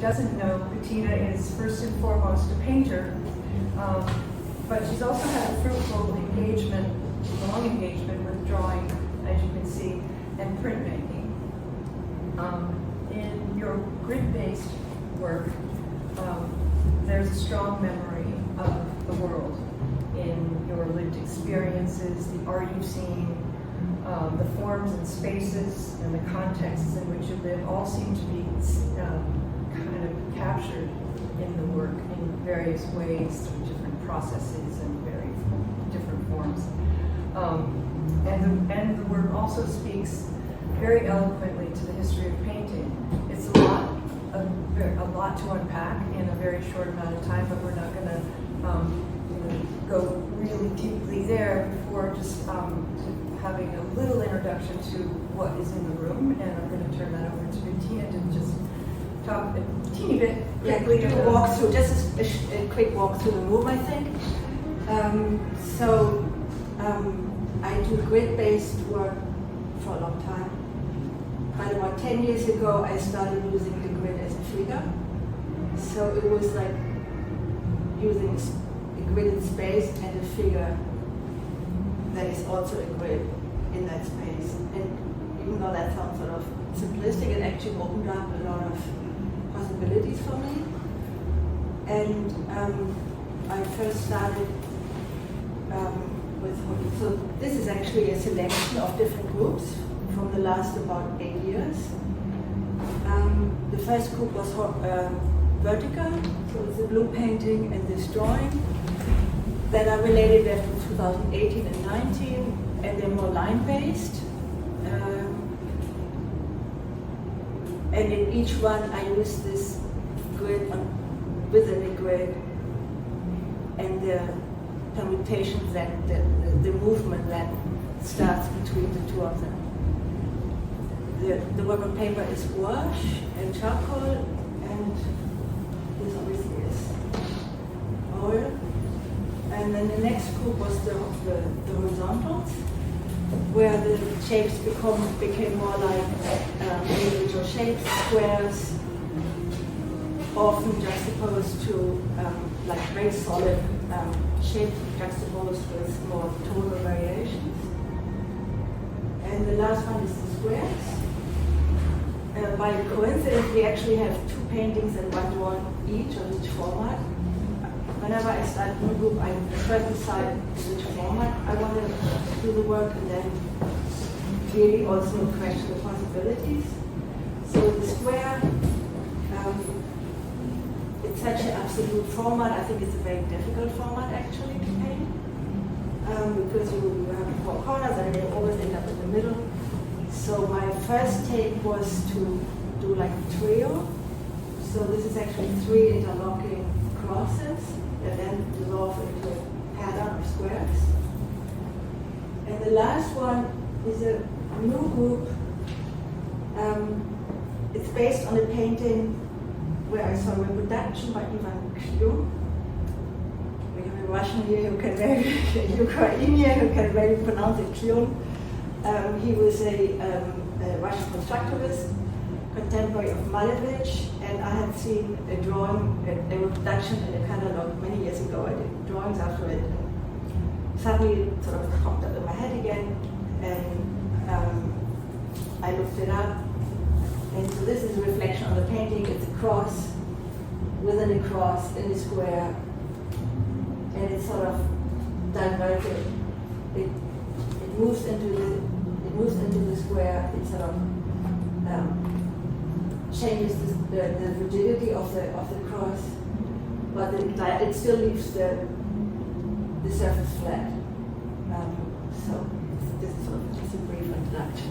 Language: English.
doesn't know, Bettina is first and foremost a painter, but she's also had a fruitful engagement, long engagement with drawing, as you can see, and printmaking. In your grid-based work, there's a strong memory of the world in your lived experiences, the art you've seen, the forms and spaces and the contexts in which you live all seem to be kind of captured in the work in various ways through different processes and very different forms. And the work also speaks very eloquently to the history of painting. It's a lot to unpack in a very short amount of time, but we're not going to go really deeply there before just having a little introduction to what is in the room, and I'm going to turn that over to Bettina to just talk a teeny bit quickly. Do a walkthrough, just a quick walk through the room, I think. I do grid-based work for a long time. But about 10 years ago, I started using the grid as a figure. So it was like using a grid in space and a figure that is also a grid in that space. And even though that sounds sort of simplistic, it actually opened up a lot of possibilities for me. And I first started so this is actually a selection of different groups from the last about 8 years. The first group was vertical, so it's a blue painting and this drawing that are related there to 2018 and 19, and they're more line-based. And in each one I use this grid within a grid and the permutations that the movement that starts between the two of them. The work on paper is gouache and charcoal, and this obviously is oil. And then the next group was the horizontals, where the shapes became more like individual shapes, squares, often juxtaposed to like very solid shapes juxtaposed with more tonal variations. And the last one is the squares. By coincidence, we actually have 2 paintings and 1 drawing each of each format. Whenever I start a new group, I first decide which format I want to do the work, and then clearly also question the possibilities. So the square, it's such an absolute format. I think it's a very difficult format actually to paint, because you have 4 corners and they always end up in the middle. So my first take was to do like a trio. So this is actually 3 interlocking crosses that then dissolve into a pattern of squares. And the last one is a new group. It's based on a painting where I saw a reproduction by Ivan Klium. We have a Russian here who can maybe, Ukrainian who can maybe pronounce it Klium. He was a Russian constructivist, contemporary of Malevich, and I had seen a drawing, a reproduction in a catalog many years ago. I did drawings after it, and suddenly it sort of popped up in my head again, and I looked it up. And so this is a reflection on the painting. It's a cross within a cross in a square, and it's sort of done very good. It moves into the square. It sort of changes the rigidity of the cross, but it still leaves the surface flat. So this is sort of just a brief introduction.